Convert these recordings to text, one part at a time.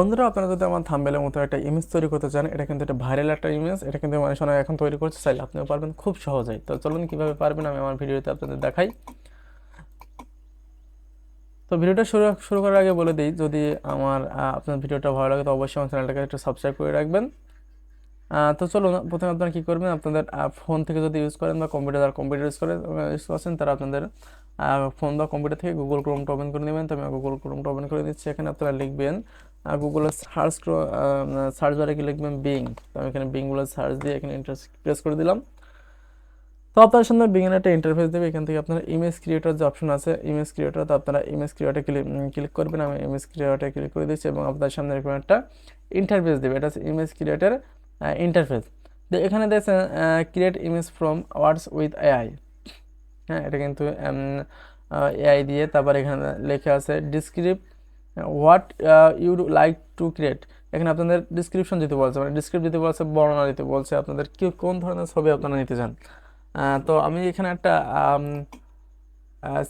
বন্ধুরা, আপনারা যদি আমার থাম্বনেলের মতো একটা ইমেজ তৈরি করতে চান, এটা কিন্তু একটা ভাইরাল একটা ইমেজ, এটা কিন্তু মানুষ অনেক এখন তৈরি করতে চাইলে আপনিও পারবেন খুব সহজেই। তো চলুন কিভাবে পারবেন আমি আমার ভিডিওতে আপনাদের দেখাই। তো ভিডিওটা শুরু শুরু করার আগে বলে দিই, যদি আমার আপনার ভিডিওটা ভালো লাগে তো অবশ্যই আমার চ্যানেলটাকে একটু সাবস্ক্রাইব করে রাখবেন। তো চলুন, প্রথমে আপনারা কী করবেন, আপনাদের ফোন থেকে যদি ইউজ করেন বা কম্পিউটার ইউজ করছেন, তারা আপনাদের ফোন বা কম্পিউটার থেকে গুগল ক্রোমটা ওপেন করে নেবেন। তো আমি গুগল ক্রোমটা ওপেন করে দিচ্ছি। এখানে আপনারা লিখবেন গুগলের সার্চ বারে কি লিখবেন বিং। তো আমি এখানে বিং বলে সার্চ দিয়ে এখানে প্রেস করে দিলাম। তো আপনার সামনে বিং এর একটা ইন্টারফেস দেবে। এখান থেকে আপনার ইমেজ ক্রিয়েটর যে অপশন আছে, ইমেজ ক্রিয়েটর, তো আপনারা ইমেজ ক্রিয়েটরে ক্লিক করবেন। আমি ইমেজ ক্রিয়েটরে ক্লিক করে দিচ্ছি এবং আপনার সামনে এরকম একটা ইন্টারফেস দেবে। এটা হচ্ছে ইমেজ ক্রিয়েটর ইন্টারফেস। তো এখানে দেখছেন create image from words with AI. হ্যাঁ, এটা কিন্তু এআই দিয়ে। তারপর এখানে লেখা আছে describe what you like to create. এখানে আপনাদের ডিসক্রিপশন দিতে বলছে, মানে ডিসক্রিপ দিতে বলছে, বর্ণনা দিতে বলছে আপনাদের কোন ধরনের ছবি আপনারা নিতে চান। তো আমি এখানে একটা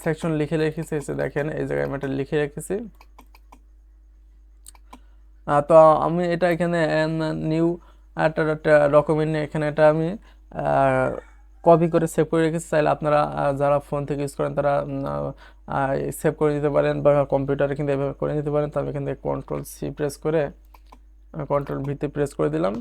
সেকশন লিখে রেখেছি, দেখেন এই জায়গায় আমি একটা লিখে রেখেছি। তো আমি এটা এখানে নিউ একটা ডকুমেন্ট নিয়ে এখানে এটা আমি কপি করে সেভ করে রেখেছি। চাইলে আপনারা যারা ফোন থেকে ইউজ করেন তারা সেভ করে নিতে পারেন বা কম্পিউটারে কিন্তু এভাবে করে নিতে পারেন। তো আমি এখান থেকে কন্ট্রোল-C প্রেস করে কন্ট্রোল-V প্রেস করে দিলাম।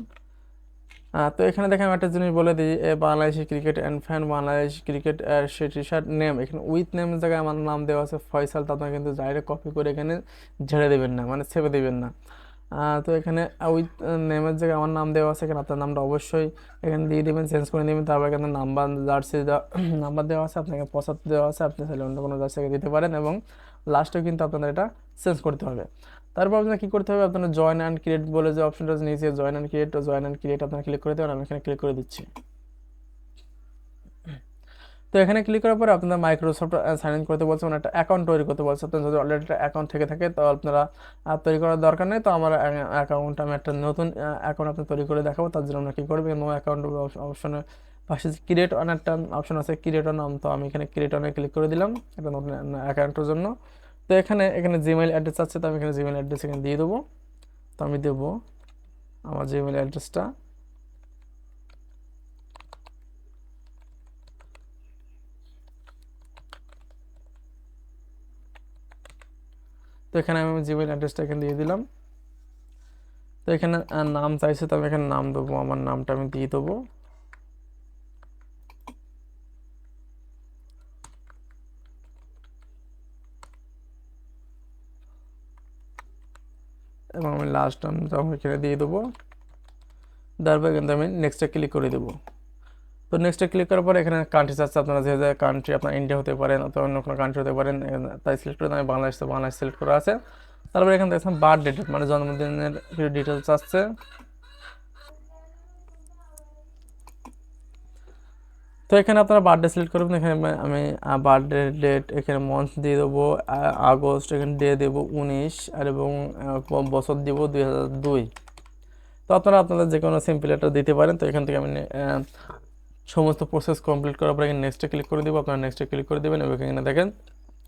তো এখানে দেখেন আমি একটা জিনিস বলে দিই, Bangladeshi cricket and fan Bangladesh cricket say T shirt name, এখানে উইথ নেমের জায়গায় আমার নাম দেওয়া আছে ফয়সাল। তো আপনারা কিন্তু ডাইরেক্ট কপি করে এখানে ঝেড়ে দেবেন না, মানে ছেপে দেবেন না। তো এখানে উইথ নেমের জায়গায় আমার নাম দেওয়া আছে, এখানে আপনার নামটা অবশ্যই এখানে দিয়ে দেবেন, চেঞ্জ করে নেবেন। তারপর এখানে নাম্বার জার্সি নাম্বার দেওয়া আছে, আপনাকে 75 দেওয়া আছে, আপনি চাইলে অন্য কোনো জার্সিকে দিতে পারেন এবং লাস্টেও কিন্তু আপনাদের এটা চেঞ্জ করতে হবে। তারপর আপনার কী করতে হবে, আপনার জয়েন অ্যান্ড ক্রিয়েট বলে যে অপশনটা নিচে জয়েন অ্যান্ড ক্রিয়েট আপনার ক্লিক করে দেবেন। আমি এখানে ক্লিক করে দিচ্ছি। তো এখানে ক্লিক করার পরে আপনারা মাইক্রোসফট সাইন ইন করতে বলছে, মানে একটা অ্যাকাউন্ট তৈরি করতে বলছে। আপনার যদি অলরেডি একটা অ্যাকাউন্ট থেকে থাকে তো আপনারা তৈরি করার দরকার নেই। তো আমার অ্যাকাউন্ট, আমি একটা নতুন অ্যাকাউন্ট আপনি তৈরি করে দেখাবো। তার জন্য আমরা কী করবো, নো অ্যাকাউন্ট অপশনে পাশে ক্রিয়েট অন একটা অপশন আছে, ক্রিয়েট অন নাম। তো আমি এখানে ক্রিয়েট অনে ক্লিক করে দিলাম একটা নতুন অ্যাকাউন্টের জন্য। তো এখানে জিমেইল অ্যাড্রেস আছে, তো আমি এখানে জিমেইল অ্যাড্রেস এখানে দিয়ে দেবো। তো আমি দেবো আমার জিমেইল অ্যাড্রেসটা। তো এখানে আমি জিমেইল অ্যাড্রেসটা এখানে দিয়ে দিলাম। তো এখানে নাম চাইছে, তো আমি এখানে নাম দেবো, আমার নামটা আমি দিয়ে দেবো। এবং আমি লাস্ট নামটা এখানে দিয়ে দেবো। তারপর কিন্তু আমি নেক্সটে ক্লিক করে দেবো। তো নেক্সটে ক্লিক করার পর এখানে কান্ট্রি চাচ্ছে, আপনারা যে কান্ট্রি, আপনার ইন্ডিয়া হতে পারেন অথবা অন্য কোনো কান্ট্রি হতে পারেন, তাই সিলেক্ট করে আমি বাংলাদেশ সিলেক্ট করা আছে। তারপর এখানে দেখছেন বার্থ ডেট, মানে জন্মদিনের ডিটেলস আসছে। তো এখানে আপনারা বার্থডে সিলেক্ট করবেন। এখানে আমি বার্থডে ডেট এখানে মান্থ দিয়ে দেবো আগস্ট, এখানে ডে দেবো 19 আর এবং বছর দিব 2002। তো আপনারা আপনাদের যে কোনো সিম্পল একটা দিতে পারেন। তো এখান থেকে আমি সমস্ত প্রসেস কমপ্লিট করার পর এখানে নেক্সটে ক্লিক করে দেবো। আপনারা নেক্সটে ক্লিক করে দেবেন এবং এখানে দেখেন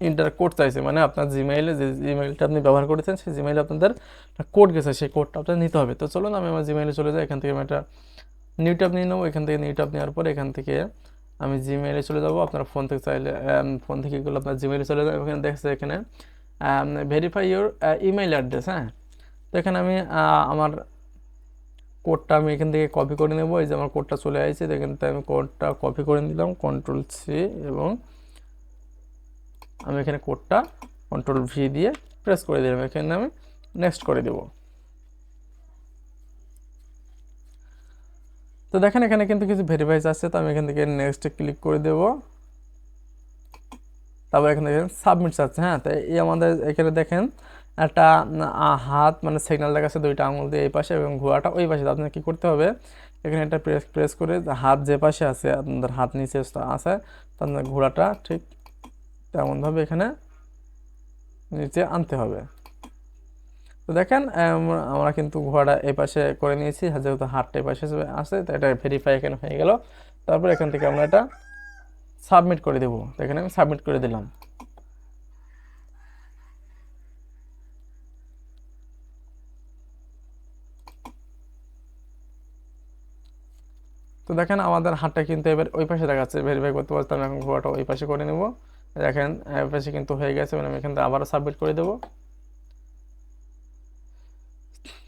ইন্টার কোড চাইছে, মানে আপনার জিমেইলে যে জিমেইলটা আপনি ব্যবহার করেছেন সেই জিমেইলে আপনাদের কোড গেছে, সেই কোডটা আপনার নিতে হবে। তো চলুন আমি আমার জিমেইলে চলে যাই। এখান থেকে আমি একটা নিউ ট্যাব নিয়ে নেবো। এখান থেকে নিউ ট্যাব নেওয়ার পর এখান থেকে আমি জিমেইলে চলে যাব। আপনার ফোন থেকে চাইলে ফোন থেকে এগুলো আপনার জিমেইলে চলে যাবে। এখানে দেখছে এখানে ভেরিফাই ইউর ইমেইল অ্যাড্রেস। হ্যাঁ, তো এখানে আমি আমার কোডটা আমি এখান থেকে কপি করে নেব। এই যে আমার কোডটা চলে আসছে, এখান থেকে আমি কোডটা কপি করে নিলাম, কন্ট্রোল-C, এবং আমি এখানে কোডটা কন্ট্রোল-V দিয়ে প্রেস করে দিলাম। এখানে আমি নেক্সট করে দেব। তো দেখেন এখানে কিন্তু কিছু ভেরিফাইস আছে, তো আমি এখান থেকে নেক্সটে ক্লিক করে দেব। তারপর এখানে দেখেন সাবমিট আছে। হ্যাঁ, তো এই আমাদের এখানে দেখেন একটা হাত, মানে সিগন্যাল দেখাচ্ছে দুইটা আঙুল দিয়ে এই পাশে এবং ঘোড়াটা ওই পাশে। আপনার কী করতে হবে, এখানে একটা প্রেস করে হাত যে পাশে আছে, আপনাদের হাত নিচে আছে, তো আপনার ঘোড়াটা ঠিক তেমনভাবে এখানে নিচে আনতে হবে। তো দেখেন আমরা কিন্তু ঘোড়াটা এই পাশে করে নিয়েছি, যেহেতু হাতটা এই পাশে আছে, তো এটা ভেরিফাই এখানে হয়ে গেল। তারপর এখান থেকে আমরা এটা সাবমিট করে দেবো। তো এখানে আমি সাবমিট করে দিলাম। তো দেখেন আমাদের হাতটা কিন্তু এবার ওই পাশে দেখাচ্ছে, ভেরিফাই করতে পারছি, আমি এখন পুরোটা ওই পাশে করে নেব। দেখেন ওই পাশে কিন্তু হয়ে গেছে, আমি এখান থেকে আবারও সাবমিট করে দেবো।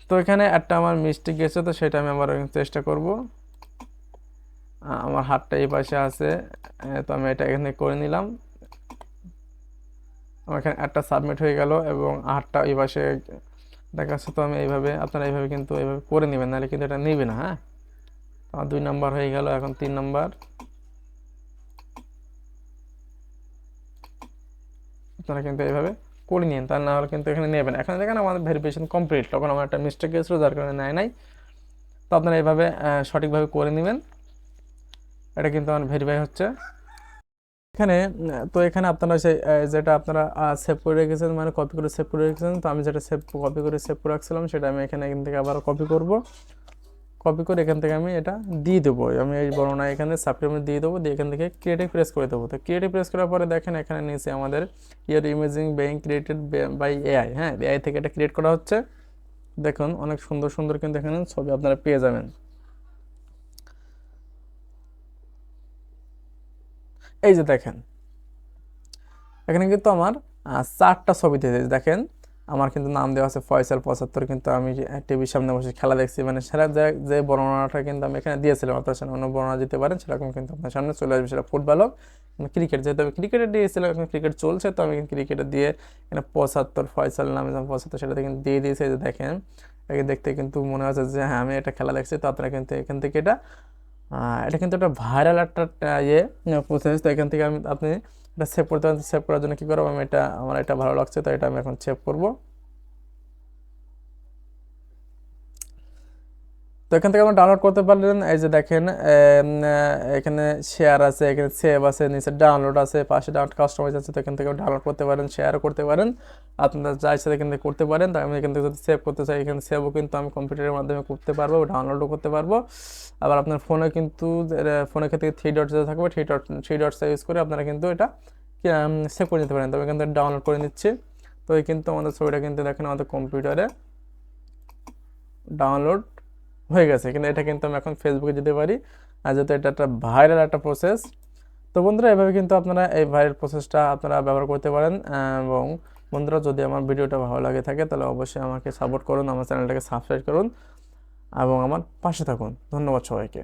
তো এখানে একটা আমার মিস্টেক গেছে, তো সেটা আমি আবার চেষ্টা করব। আমার হাতটা এই পাশে আছে, তো আমি এটা এখানে করে নিলাম। আমার এখানে একটা সাবমিট হয়ে গেল এবং হাতটা এই পাশে দেখাচ্ছে। তো আমি এইভাবে, আপনারা এইভাবে কিন্তু এইভাবে করে নেবেন, নাহলে কিন্তু এটা নেবে না। হ্যাঁ, আমার 2 নাম্বার হয়ে গেল, এখন 3 নাম্বার আপনারা কিন্তু এইভাবে করে নিন, তা না হলে কিন্তু এখানে নেবেন। এখন দেখেন আমাদের ভেরিফিকেশন কমপ্লিট, তখন আমার একটা মিস্টেক গেছিলো যার কারণে নেয় নাই। তো আপনারা এইভাবে সঠিকভাবে করে নেবেন, এটা কিন্তু আমার ভেরিফাই হচ্ছে এখানে। তো এখানে আপনারা সেই যেটা আপনারা সেভ করে রেখেছেন, মানে কপি করে সেভ করে রেখেছেন, তো আমি যেটা কপি করে সেভ করে রাখছিলাম সেটা আমি এখান থেকে আবার কপি করব। কপি করে এখান থেকে আমি এটা দিয়ে দেবো, আমি এই বর্ণনা এখানে সাবস্ক্রাইব দিয়ে দেবো, দিয়ে এখান থেকে ক্রিয়েটিভ প্রেস করে দেবো। তো ক্রিয়েটিভ প্রেস করার পরে দেখেন এখানে নিচে আমাদের your imaging being created by AI. হ্যাঁ, এআই থেকে এটা ক্রিয়েট করা হচ্ছে। দেখুন অনেক সুন্দর সুন্দর কিন্তু এখানে ছবি আপনারা পেয়ে যাবেন। এই যে দেখেন এখানে কিন্তু আমার 4টা ছবি দিয়েছে। দেখেন আমার কিন্তু নাম দেওয়া আছে ফয়সাল 75, কিন্তু আমি টিভির সামনে বসে খেলা দেখছি, মানে সেটা যে বর্ণনাটা কিন্তু আমি এখানে দিয়েছিলাম, আপনার সামনে অন্য বর্ণনা দিতে পারেন, সেরকম কিন্তু আপনার সামনে চলে আসবে। সেটা ফুটবল হোক ক্রিকেট, যেহেতু আমি ক্রিকেটে দিয়েছিলাম, এখন ক্রিকেট চলছে, তো আমি ক্রিকেটে দিয়ে এখানে 75 ফয়সাল নামে 75 সেটা কিন্তু দিয়ে দিয়েছে। যে দেখেন একে দেখতে কিন্তু মনে হচ্ছে যে হ্যাঁ আমি এটা খেলা দেখছি। তো আপনারা কিন্তু এখান থেকে এটা কিন্তু একটা ভাইরাল একটা প্রসেস। তো এখান থেকে আপনি এটা সেভ করতে পারেন। সেভ করার জন্য কী করবো, আমার এটা ভালো লাগছে, তো এটা আমি এখন সেভ করব। তো এখান থেকে আমরা ডাউনলোড করতে পারলেন। এই যে দেখেন এখানে শেয়ার আছে, এখানে সেভ আছে, নিচে ডাউনলোড আছে, পাশে ডাউনলোড কাস্টমাইজ আছে। তো এখান থেকে ডাউনলোড করতে পারেন, শেয়ারও করতে পারেন, আপনারা যা ইচ্ছা এখান থেকে করতে পারেন। তো আমি এখান থেকে যদি সেভ করতে চাই, এখানে সেভও কিন্তু আমি কম্পিউটারের মাধ্যমে করতে পারবো, ডাউনলোডও করতে পারবো। আবার আপনার ফোনে কিন্তু ফোনের ক্ষেত্রে 3 ডটস থাকবে, 3 ডটস ইউজ করে আপনারা কিন্তু এটা সেভ করে নিতে পারেন। তো আমি এখান থেকে ডাউনলোড করে নিচ্ছি। তো এই কিন্তু আমাদের ছবিটা কিন্তু দেখেন আমাদের কম্পিউটারে ডাউনলোড হয়ে গেছে, কিন্তু এটা কিন্তু আমি এখন ফেসবুকে দিতে পারি, আর যেহেতু এটা একটা ভাইরাল একটা প্রসেস। তো বন্ধুরা এভাবে কিন্তু আপনারা এই ভাইরাল প্রসেসটা আপনারা ব্যবহার করতে পারেন। এবং বন্ধুরা যদি আমার ভিডিওটা ভালো লাগে থাকে তাহলে অবশ্যই আমাকে সাপোর্ট করুন, আমার চ্যানেলটাকে সাবস্ক্রাইব করুন এবং আমার পাশে থাকুন। ধন্যবাদ সবাইকে।